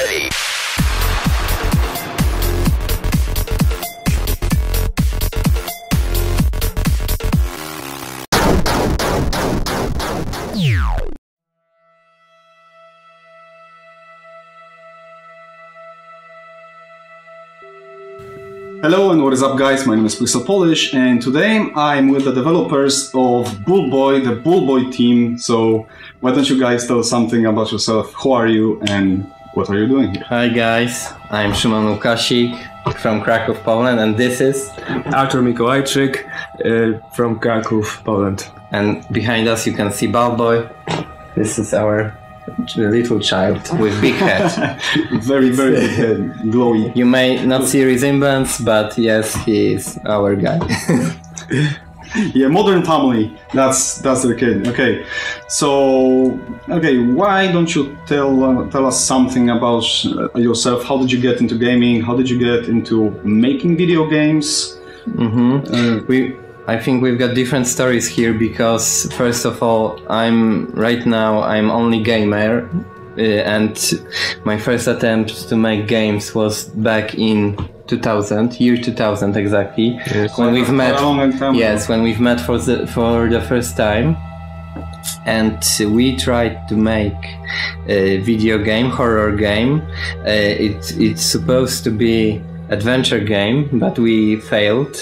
ready. Hello and what is up guys, my name is PixelPolish and today I'm with the developers of Bulb Boy, the Bulb Boy team. So why don't you guys tell something about yourself, who are you and what are you doing here? Hi guys, I'm Szymon Łukasik from Kraków, Poland, and this is Artur Mikołajczyk from Kraków, Poland. And behind us you can see Bulb Boy. This is our little child with big head. Very big head, glowy. You may not see resemblance, but yes, he is our guy. Yeah, modern family. That's the kid. Okay, so why don't you tell us something about yourself? How did you get into gaming? How did you get into making video games? I think we've got different stories here because first of all, I'm only gamer, and my first attempt to make games was back in 2000, year 2000 exactly, when we've met. Yes, when we've met for the first time, and we tried to make a video game, horror game. It's supposed to be adventure game, but we failed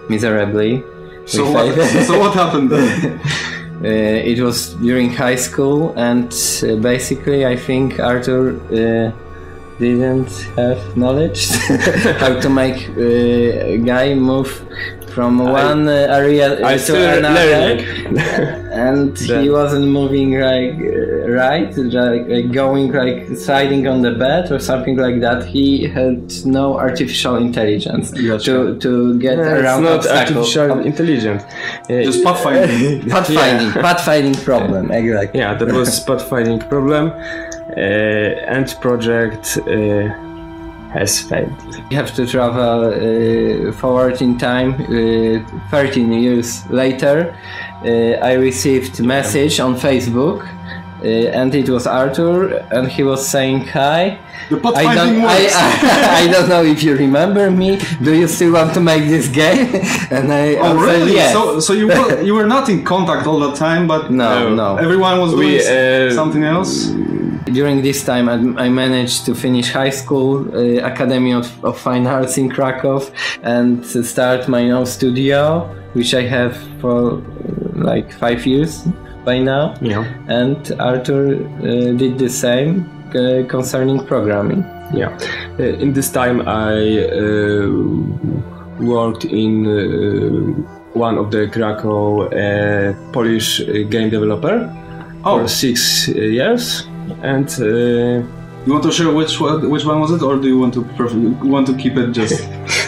miserably. So what happened then? It was during high school, and basically I think Artur didn't have knowledge how to make a guy move from one area to another, and he wasn't moving right, going sliding on the bed or something like that. He had no artificial intelligence to get around it's not obstacles. artificial intelligence. Just pathfinding. Pathfinding problem, exactly. Yeah, that was pathfinding problem, and project has failed. You have to travel forward in time. 13 years later, I received a message on Facebook, and it was Artur, and he was saying, "Hi, I don't know if you remember me. Do you still want to make this game?" And I really? Yes. So you were not in contact all the time, but no. Everyone was doing something else. During this time, I managed to finish high school, Academy of Fine Arts in Kraków, and start my own studio, which I have for 5 years by now. Yeah. And Artur did the same concerning programming. Yeah. In this time, I worked in one of the Krakow Polish game developer for 6 years. And you want to share which one was it, or do you want to keep it just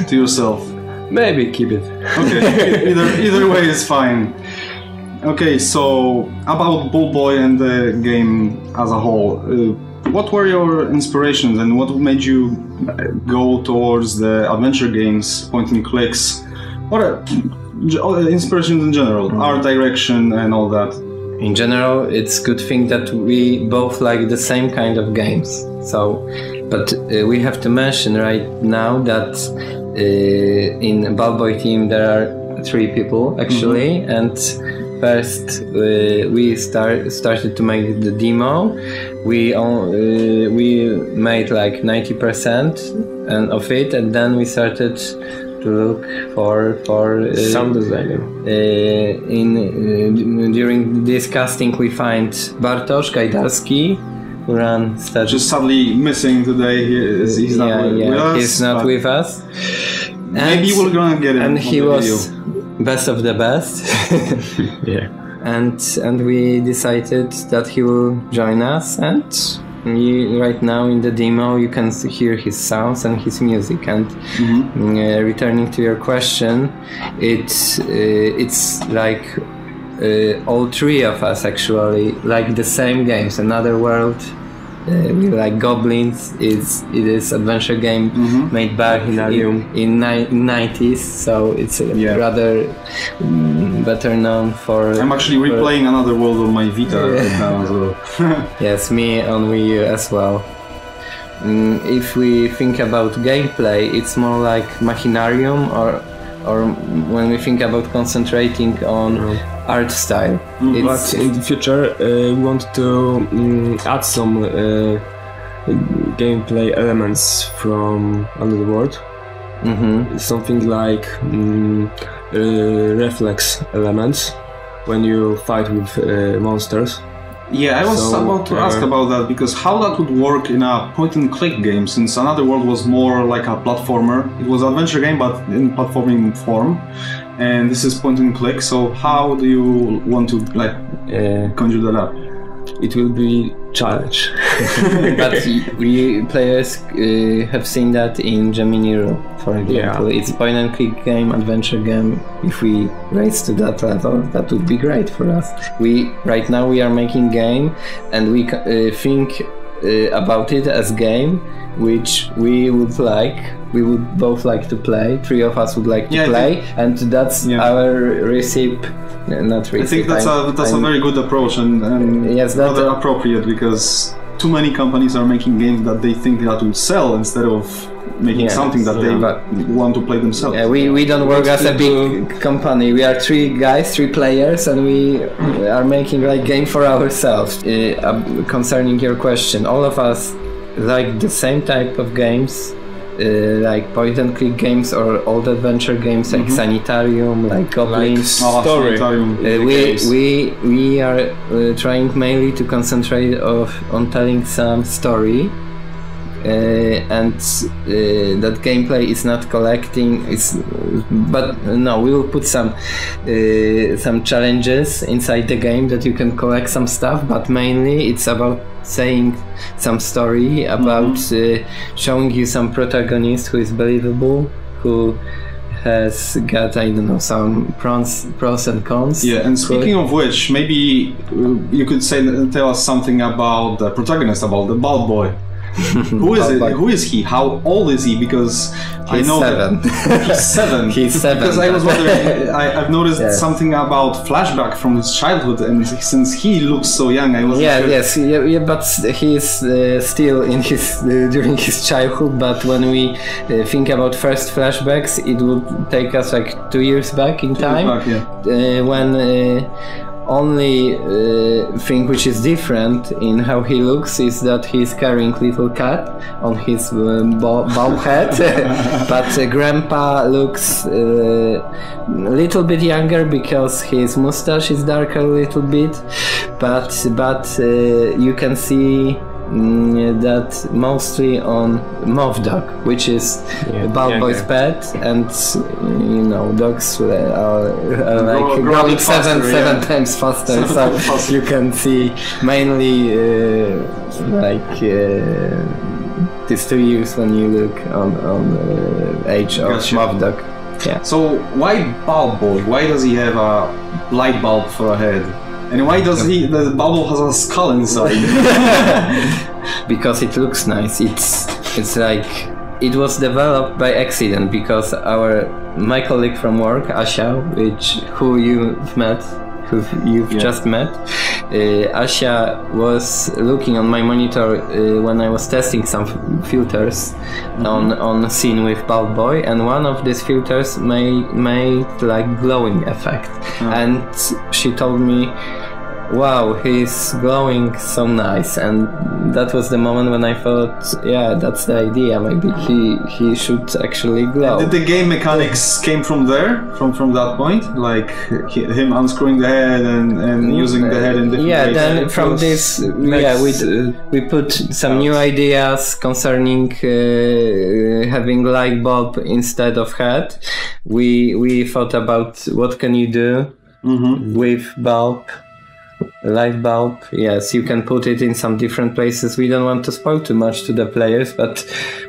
to yourself? Maybe keep it. Okay, either way is fine. Okay, so about Bulb Boy and the game as a whole, what were your inspirations and what made you go towards the adventure games, point and clicks? What are inspirations in general, art direction and all that? In general, it's a good thing that we both like the same kind of games. So, but we have to mention right now that in Bulb Boy team there are 3 people actually, and first we started to make the demo. We made 90% of it, and then we started to look for sound designer. During this casting, we find Bartosz Gajdarski, who ran studies. Just sadly missing today. He's not with us. He's not with us. Maybe we're gonna get him. And he was best of the best. Yeah. And we decided that he will join us, and right now in the demo you can hear his sounds and his music. And returning to your question, it's like all 3 of us actually like the same games. Another World, we like Goblins. It is adventure game made back in 90s, so it's rather better known for. I'm actually replaying Another World on my Vita right now as well. Yes, me on Wii U as well. if we think about gameplay, it's more like Machinarium, or when we think about concentrating on art style. But in the future, we want to add some gameplay elements from another world. Something like reflex elements when you fight with monsters. Yeah, I was about to ask about that, because how that would work in a point-and-click game, since Another World was more like a platformer. It was an adventure game, but in platforming form, and this is point-and-click. So how do you want to conjure that up? It will be challenge. But we players have seen that in Gemini, for example. It's point-and-click game, adventure game. If we raise to that level, that would be great for us. Right now we are making game, and we think about it as game, which we would both like to play. 3 of us would like to play, and that's our recipe. Not recipe. I think that's a very good approach, and yes, rather appropriate, because too many companies are making games that they think that will sell instead of making something that they want to play themselves. Yeah, we don't work as a big company. We are 3 guys, 3 players, and we are making like game for ourselves. Concerning your question, all of us like the same type of games, like point-and-click games or old adventure games like Sanitarium, like Goblins. Like story. We are trying mainly to concentrate on telling some story. And that gameplay is not collecting. But no, we will put some challenges inside the game that you can collect some stuff. But mainly, it's about saying some story, about showing you some protagonist who is believable, who has got, I don't know, some pros and cons. Yeah, and speaking of which, maybe you could tell us something about the protagonist, about the Bulb Boy. Who is it? Who is he? How old is he? Because I know 7. That he's 7. He's 7. Because I was wondering, I've noticed something about flashback from his childhood, and since he looks so young, I was but he's still in his during his childhood. But when we think about first flashbacks, it would take us like 2 years back in time, when. Only thing which is different in how he looks is that he's carrying little cat on his bald head. But Grandpa looks a little bit younger because his mustache is darker a little bit. But you can see that mostly on Moth Dog, which is Bulb Boy's pet, and dogs are like growing seven times faster. So you can see mainly these 2 years when you look on age of Moth Dog. Yeah. So why Bulb Boy? Why does he have a light bulb for a head? And why does the bubble has a skull inside? Because it looks nice. It's like it was developed by accident, because my colleague from work, Asia, who you've just met, Asia was looking on my monitor when I was testing some filters on scene with Bulb Boy, and one of these filters made like glowing effect, and she told me, wow, he's glowing so nice, and that was the moment when I thought, yeah, that's the idea, maybe he should actually glow. And did the game mechanics came from there, from that point, like him unscrewing the head and using the head in different ways? Then from this, we put some new ideas concerning having light bulb instead of head. We thought about what can you do with bulb. Light bulb, yes, you can put it in some different places. We don't want to spoil too much to the players, but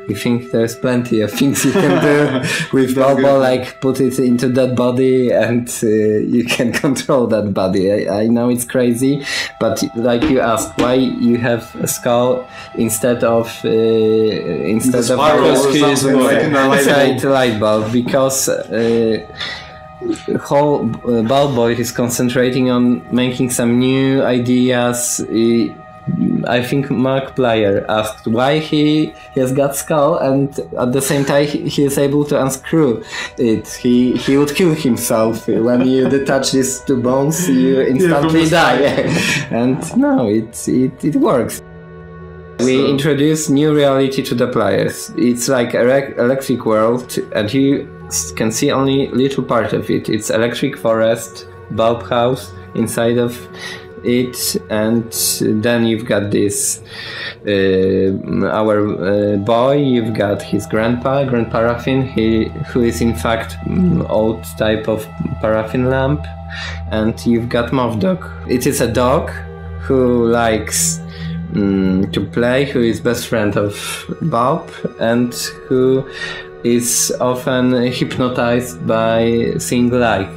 we think there's plenty of things you can do with bulb, like put it into that body and you can control that body. I know it's crazy, but like you asked, why you have a skull instead of light bulb? Because whole Bulb Boy is concentrating on making some new ideas. I think Markiplier asked why he has got skull, and at the same time he is able to unscrew it. He would kill himself when you detach these two bones. You instantly die, and no, it works. We introduce new reality to the players. It's like electric world, and you can see only little part of it. It's electric forest, bulb house inside of it, and then you've got this our boy. You've got his grandpa Paraffin, who is in fact old type of paraffin lamp, and you've got Moth Dog. It is a dog who likes to play, who is best friend of Bulb, and who is often hypnotized by seeing light.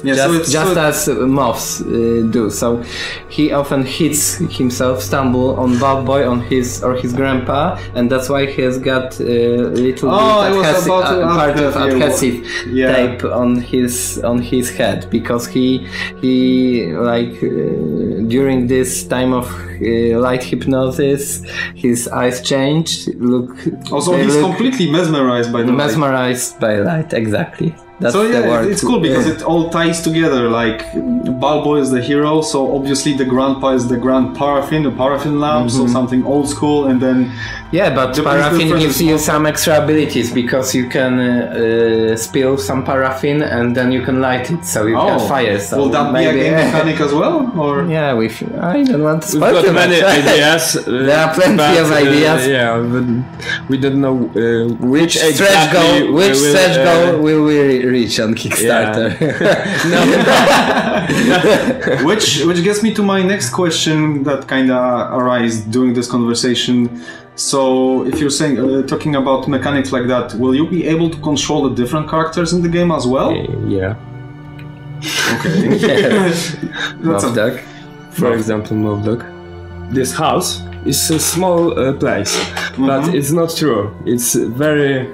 Yeah, just as moths do. So he often hits himself, stumble on Bulb Boy, on his grandpa, and that's why he has got a little bit part of adhesive tape on his head, because he like during this time of light hypnosis, his eyes changed. He's completely mesmerized by the light, exactly. That's so the word. It's cool because it all ties together. Like Bulb Boy is the hero, so obviously the grandpa is the paraffin, the paraffin lamp, so something old school, and then but paraffin gives you some extra abilities, because you can spill some paraffin and then you can light it, so you get fire. So will that be a game mechanic as well, or I don't want to spoil. We've got many ideas. There are plenty of ideas. But we don't know which stretch goal will we reach on Kickstarter. Which gets me to my next question that kind of arose during this conversation. So if you're saying talking about mechanics like that, will you be able to control the different characters in the game as well? Yeah. Okay. Moth Dog. For example, Moth Dog. This house is a small place, but it's not true. It's very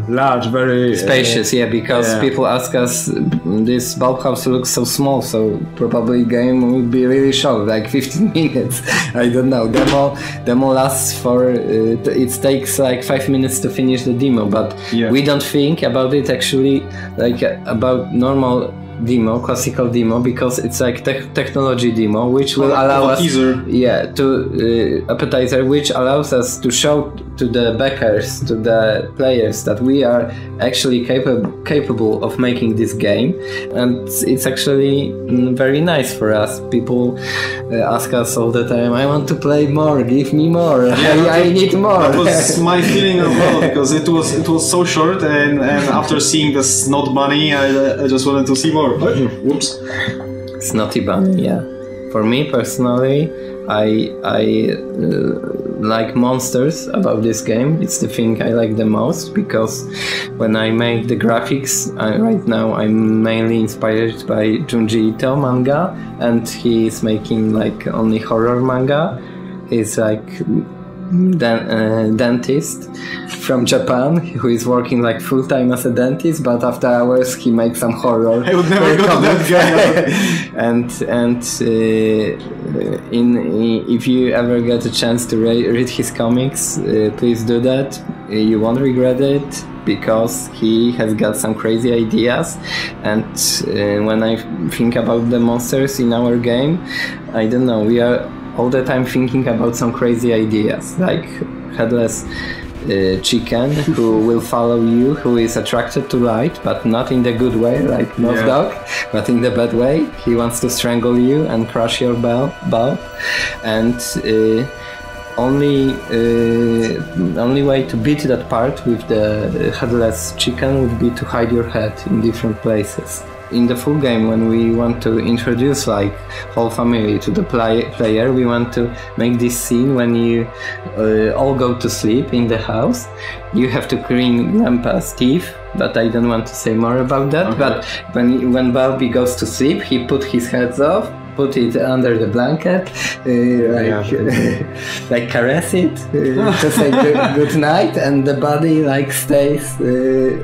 large, very spacious. Because people ask us, this bulb house looks so small, so probably game would be really short, like 15 minutes. I don't know. Demo lasts for it takes like 5 minutes to finish the demo, but we don't think about it actually like about normal demo, classical demo, because it's like technology demo, which will allow us to appetizer, which allows us to show to the backers, to the players, that we are actually capable of making this game, and it's actually very nice for us. People ask us all the time, I want to play more, give me more, I need more. That was my feeling as well, because it was so short, and after seeing the Snot Bunny, I just wanted to see more. Whoops. Snotty Bunny, For me personally, I like monsters about this game. It's the thing I like the most, because when I make the graphics, right now I'm mainly inspired by Junji Ito manga, and he's making like only horror manga. He's like dentist from Japan who is working like full-time as a dentist, but after hours he makes some horror. I would never go to that guy. and if you ever get a chance to read his comics, please do that. You won't regret it, because he has got some crazy ideas, and when I think about the monsters in our game, I don't know, we are all the time thinking about some crazy ideas, like headless chicken who will follow you, who is attracted to light, but not in the good way, like Moth Dog, but in the bad way. He wants to strangle you and crush your bulb, and only way to beat that part with the headless chicken would be to hide your head in different places. In the full game, when we want to introduce like whole family to the player, we want to make this scene when you all go to sleep in the house. You have to clean Grandpa's teeth, but I don't want to say more about that. Okay. But when Bulby goes to sleep, he put his heads off, put it under the blanket, like caress it to say good night, and the body like stays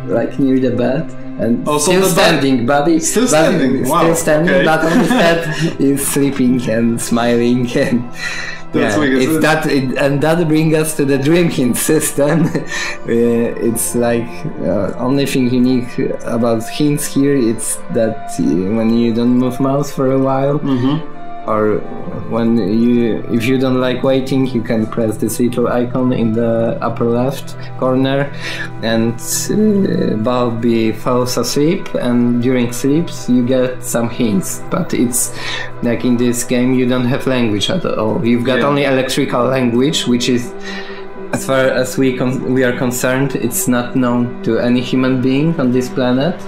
like near the bed. And still standing, body still standing, but on his head is sleeping and smiling, and That's wicked. It's and that brings us to the dream hint system. It's like only thing unique about hints here it's that when you don't move mouse for a while, or if you don't like waiting, you can press this little icon in the upper left corner, and Bulb falls asleep, and during sleeps you get some hints. But it's like in this game you don't have language at all. You've got only electrical language, which is, as far as we are concerned, it's not known to any human being on this planet,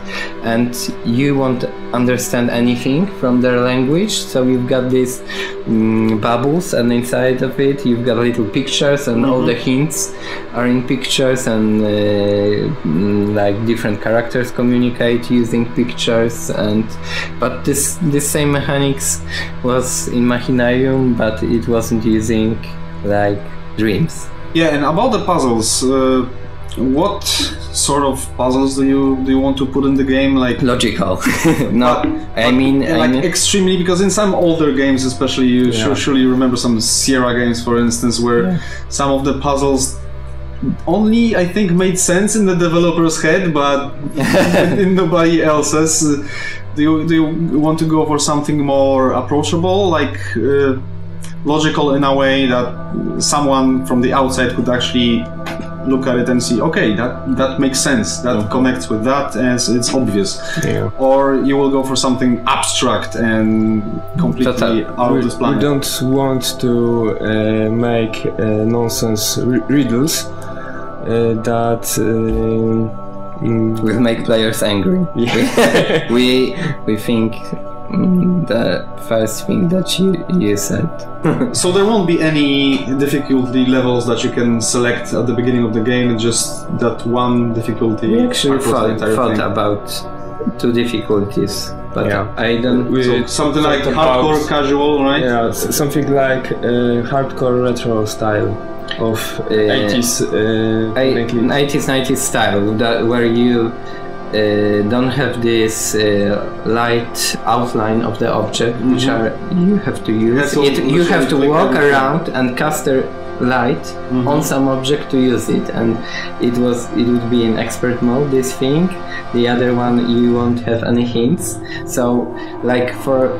and you won't understand anything from their language. So you've got these bubbles, and inside of it you've got little pictures, and all the hints are in pictures, and like different characters communicate using pictures. But this same mechanics was in Machinarium, but it wasn't using like dreams. Yeah, and about the puzzles, what sort of puzzles do you want to put in the game? Like logical. No, I mean extremely, because in some older games, especially, you surely remember some Sierra games, for instance, where some of the puzzles only, I think, made sense in the developer's head, but in nobody else's. Do you want to go for something more approachable, like logical in a way that someone from the outside could actually look at it and see, okay, that makes sense, that connects with that, and it's obvious? Or you will go for something abstract and completely out of this planet? We don't want to make nonsense riddles that will make players angry. we think the first thing that you said. So there won't be any difficulty levels that you can select at the beginning of the game, just that one difficulty. We actually thought about 2 difficulties, but I don't... So something like hardcore casual, right? Yeah, something like hardcore retro style of 80s 90s style, where you don't have this light outline of the object, which you have to use. You have to walk around and cast a light on some object to use it, and it would be in expert mode, this thing. The other one you won't have any hints. So like for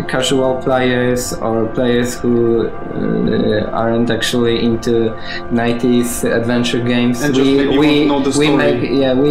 casual players or players who aren't actually into 90s adventure games, we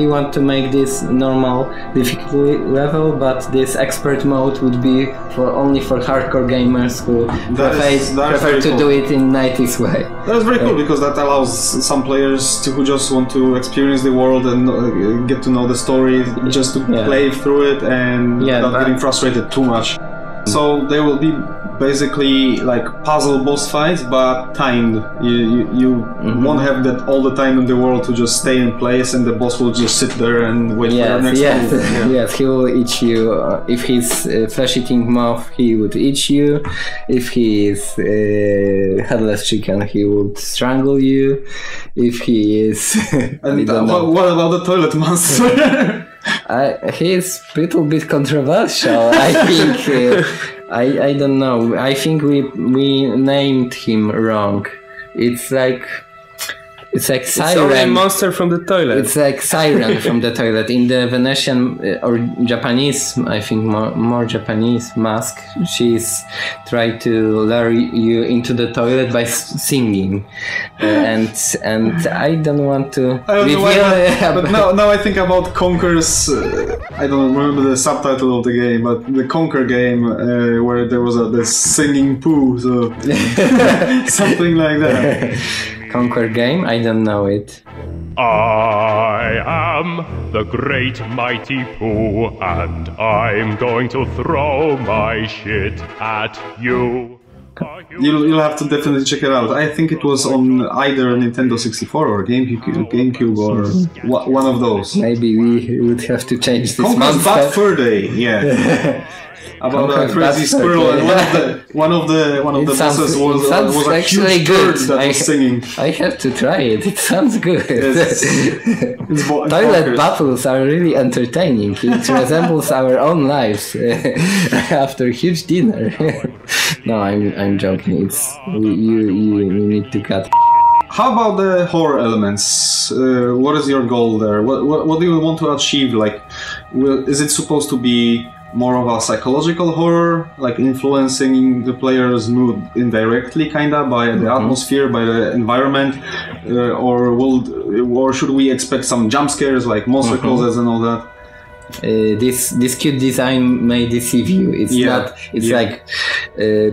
want to make this normal difficulty level, but this expert mode would be only for hardcore gamers who prefer to do it in 90s way. That's very cool, because that allows some players who just want to experience the world and get to know the story, just to play through it and not getting frustrated too much. So there will be basically like puzzle boss fights, but timed. You won't have that all the time in the world to just stay in place, and the boss will just sit there and wait for the next move. Yes, he will eat you. If he's flesh-eating moth, he would eat you. If he is headless chicken, he would strangle you. If he is... And what about the toilet monster? He's a little bit controversial, I think. I don't know. I think we named him wrong. It's like Siren. It's only a monster from the toilet. It's like Siren from the toilet. In the Venetian or Japanese, I think more Japanese mask, she's trying to lure you into the toilet by singing, and I don't want to reveal. But now I think about Conker's. I don't remember the subtitle of the game, but the Conker game where there was the singing poo, so something like that. Conquer game? I don't know it. I am the great mighty Pooh, and I'm going to throw my shit at you. You'll have to definitely check it out. I think it was on either Nintendo 64 or GameCube or one of those. Maybe we would have to change this Conker's Bad Fur Day, yeah. About a crazy squirrel, and one of the bosses was a huge bird that was singing. I have to try it. It sounds good. Toilet battles are really entertaining. It resembles our own lives after huge dinner. No, I'm joking. You need to cut. How about the horror elements? What is your goal there? What do you want to achieve? Like, is it supposed to be more of a psychological horror, like influencing the player's mood indirectly, kinda by the atmosphere, by the environment, or should we expect some jump scares like monster closes and all that? This cute design may deceive you. It's not. It's like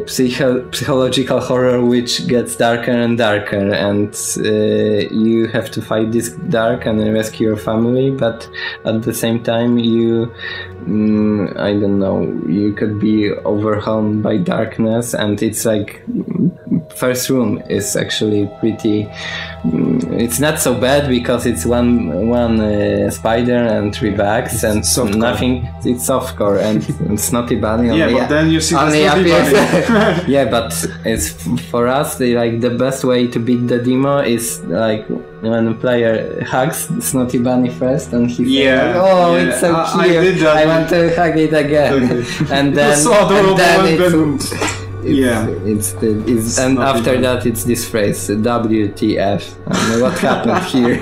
psychological horror, which gets darker and darker, and you have to fight this dark and rescue your family. But at the same time, you, I don't know, you could be overwhelmed by darkness, and it's like first room is actually pretty. It's not so bad because it's one spider and 3 bugs and softcore. Nothing. It's softcore and Snotty Bunny. Yeah, but then you see the Snotty Bunny. Yeah, but it's for us. The best way to beat the demo is like when a player hugs Snotty Bunny first, and he says, "Oh, it's so cute! I did that. I want to hug it again." And then, so adorable. And after that it's this phrase WTF, and what happened here?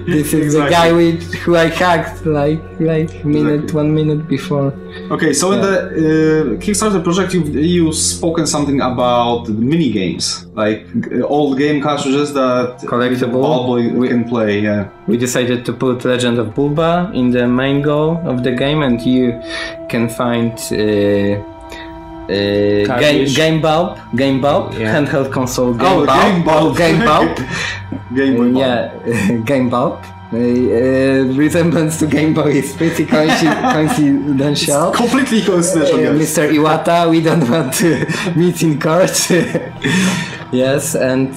This is the guy who I hugged like 1 minute before. Okay, so in the Kickstarter project you've spoken something about the mini games, like old game cartridges that collectible Bulb Boy can play. We decided to put Legend of Bulba in the main goal of the game, and you can find Game Bulb, handheld console Game Bulb. Game Boy. Game Bulb. Resemblance to Game Boy is pretty coincidental. It's completely coincidental. Mr. Iwata, we don't want to meet in court. Yes, and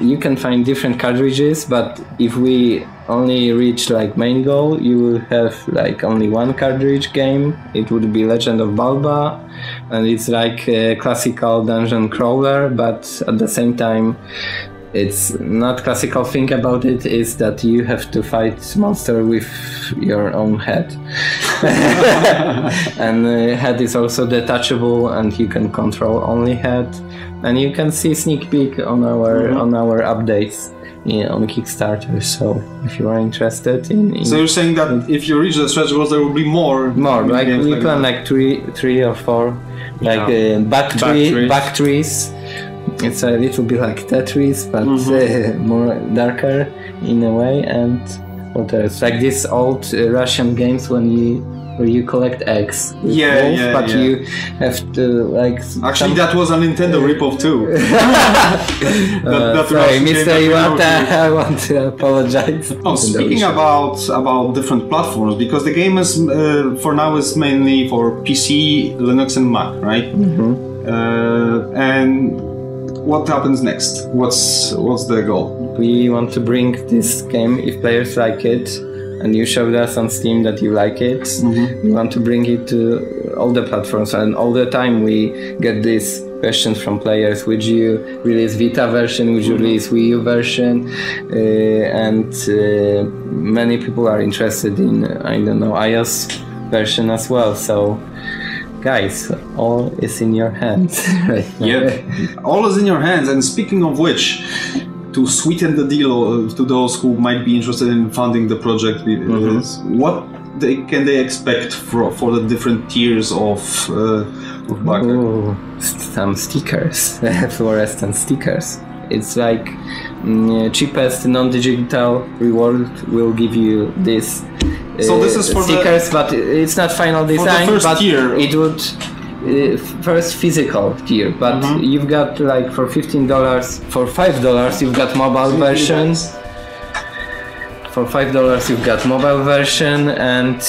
you can find different cartridges, but if we only reach like main goal, you will have like only one cartridge game. It would be Legend of Bulba, and it's like a classical dungeon crawler, but at the same time it's not classical thing about it is that you have to fight monster with your own head. And head is also detachable, and you can control only head, and you can see sneak peek on our updates on Kickstarter. So if you are interested in so you're saying that if you reach the stretch goals there will be more like we plan like three or four back trees. It's a little bit like Tetris, but more darker in a way. And what else? Like these old Russian games where you collect eggs. But you have to like. Actually, that was a Nintendo ripoff too. Sorry, Mr. Iwata, I want to apologize. Oh, speaking about different platforms, because the game is for now is mainly for PC, Linux, and Mac, right? And what happens next? What's the goal? We want to bring this game, if players like it, and you showed us on Steam that you like it, we want to bring it to all the platforms. And all the time we get these questions from players: would you release Vita version? Would you release Wii U version? And many people are interested in, I don't know, iOS version as well. So guys, all is in your hands right now. All is in your hands. And speaking of which, to sweeten the deal to those who might be interested in funding the project, what can they expect for the different tiers of backer? Some stickers, fluorescent stickers. It's like cheapest non-digital reward will give you this. So this is for stickers, but it's not final design. For the first tier. It would first physical tier. But you've got like for $15, for $5 you've got mobile version. For $5 you've got mobile version, and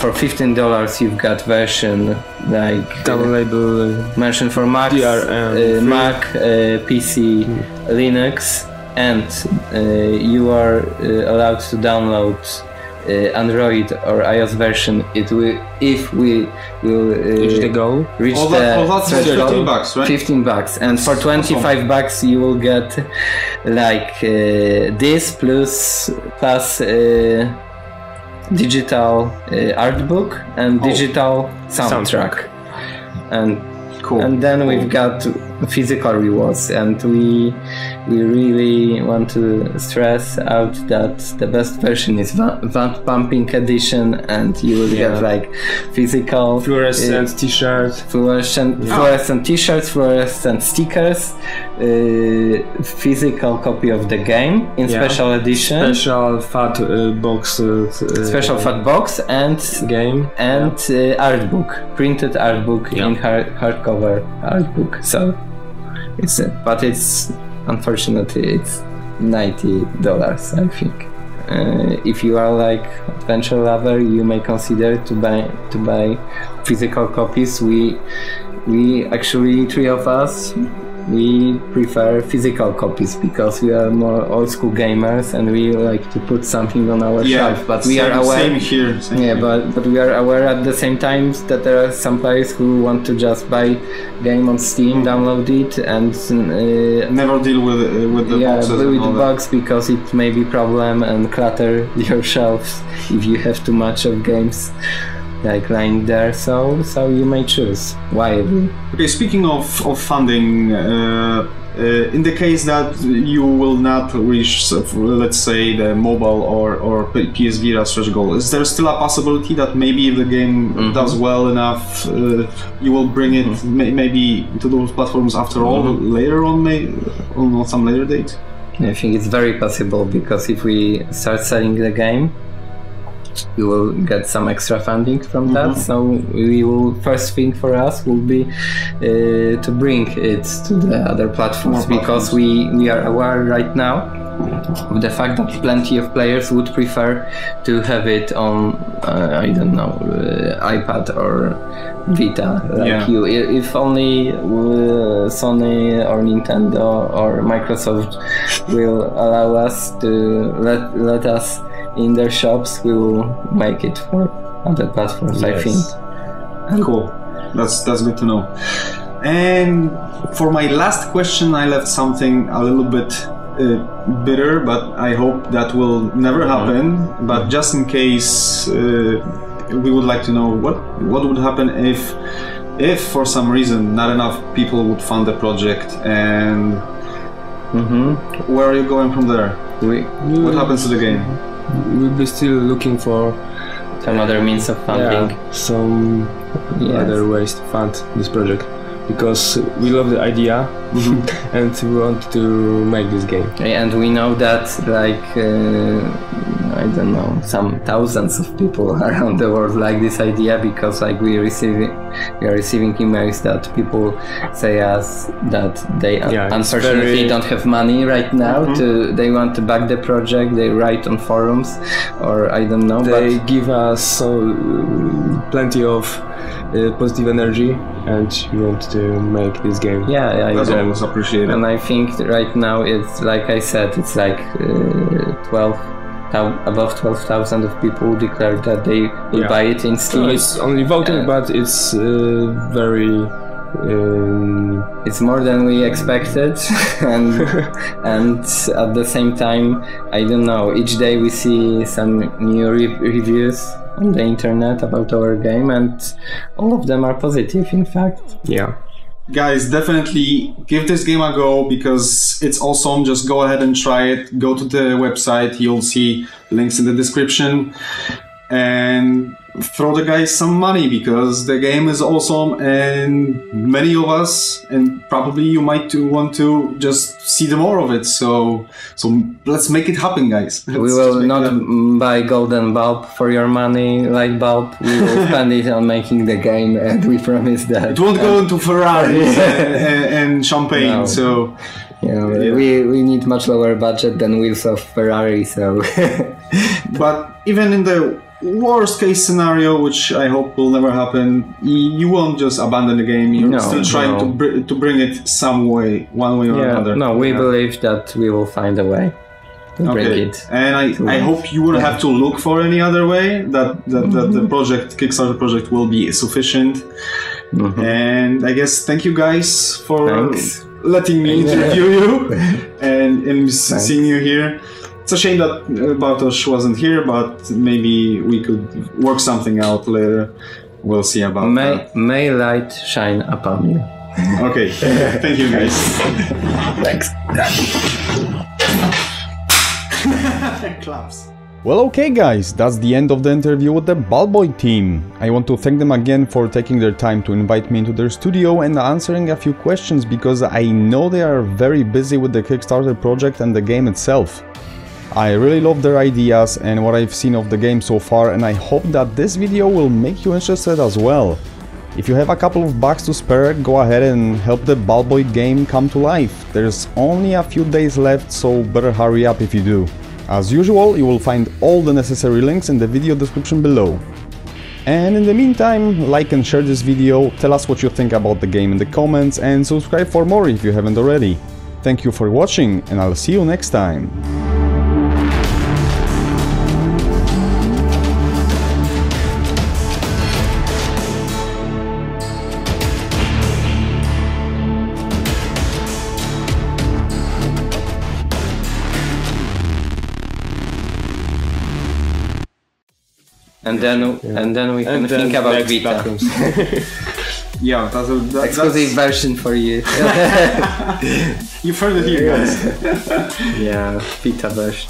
for $15 you've got version like double label version for Mac, Mac, PC, Linux, and you are allowed to download Android or iOS version. It will, if we will reach the goal, that's $15, right? $15, and for $25 you will get like this plus digital art book and digital soundtrack. And Cool. And then we've got physical rewards, and we really want to stress out that the best version is Vamp Pumping Edition, and you will get like physical fluorescent t-shirts, fluorescent t-shirts, fluorescent stickers, physical copy of the game in special edition, special fat box, and game, and art book, printed art book in hardcover art book. So but it's unfortunately it's $90, I think. If you are like adventure lover, you may consider to buy physical copies. We actually, three of us, we prefer physical copies because we are more old school gamers and we like to put something on our shelf. But we are aware. Same here. But we are aware at the same time that there are some players who want to just buy game on Steam, download it, and never deal with the boxes. With the box because it may be problem and clutter your shelves if you have too much of games like lying there, so you may choose wisely. Okay, speaking of funding, in the case that you will not reach, let's say, the mobile or PS Vita stretch goal, is there still a possibility that maybe if the game does well enough, you will bring it maybe to those platforms after all later on, on some later date? I think it's very possible, because if we start selling the game, we will get some extra funding from that. So we will, first thing for us will be to bring it to the other platforms, because we are aware right now of the fact that plenty of players would prefer to have it on I don't know, iPad or Vita, like you. If only Sony or Nintendo or Microsoft will allow us to let us in their shops, we will make it for other platforms. I think. Cool. That's good to know. And for my last question, I left something a little bit bitter, but I hope that will never happen. But just in case, we would like to know what would happen if for some reason not enough people would fund the project, and where are you going from there? What happens to the game? We'll be still looking for some other means of funding, some other ways to fund this project, because we love the idea and we want to make this game. And we know that, like, I don't know, some thousands of people around the world like this idea, because like we are receiving emails that people say us that they unfortunately don't have money right now they want to back the project. They write on forums, or I don't know, they give us plenty of positive energy, and we want to make this game. That's always appreciated. And I think right now it's, like I said, it's like above 12,000 of people declared that they will buy it in Steam. So it's only voting, but it's very. It's more than we expected, and at the same time, I don't know. Each day we see some new reviews on the internet about our game, and all of them are positive. In fact, guys, definitely give this game a go, because it's awesome. Just go ahead and try it. Go to the website, you'll see links in the description, and throw the guys some money, because the game is awesome, and many of us, and probably you might too, want to just see the more of it. So let's make it happen, guys. We will not buy golden bulb for your money, light bulb. We will spend it on making the game, and we promise that it won't go into Ferraris and champagne. No. So we need much lower budget than wheels of Ferrari. So, but even in the worst case scenario, which I hope will never happen, you won't just abandon the game. You're still trying to bring it some way, one way or another. No, we believe that we will find a way to bring it. And I hope you won't have to look for any other way, that the project, Kickstarter project, will be sufficient. And I guess thank you guys for letting me interview you and seeing you here. It's a shame that Bartosz wasn't here, but maybe we could work something out later. We'll see about that. May light shine upon you. Okay, thank you guys. Thanks. Claps. Well, okay guys, that's the end of the interview with the Bulb Boy team. I want to thank them again for taking their time to invite me into their studio and answering a few questions, because I know they are very busy with the Kickstarter project and the game itself. I really love their ideas and what I've seen of the game so far, and I hope that this video will make you interested as well. If you have a couple of bucks to spare, go ahead and help the Bulb Boy game come to life. There's only a few days left, so better hurry up if you do. As usual, you will find all the necessary links in the video description below. And in the meantime, like and share this video, tell us what you think about the game in the comments, and subscribe for more if you haven't already. Thank you for watching, and I'll see you next time. And then we can think about Vita. Yeah, that's Exclusive version for you. You've heard it here, guys. Yeah, Vita version.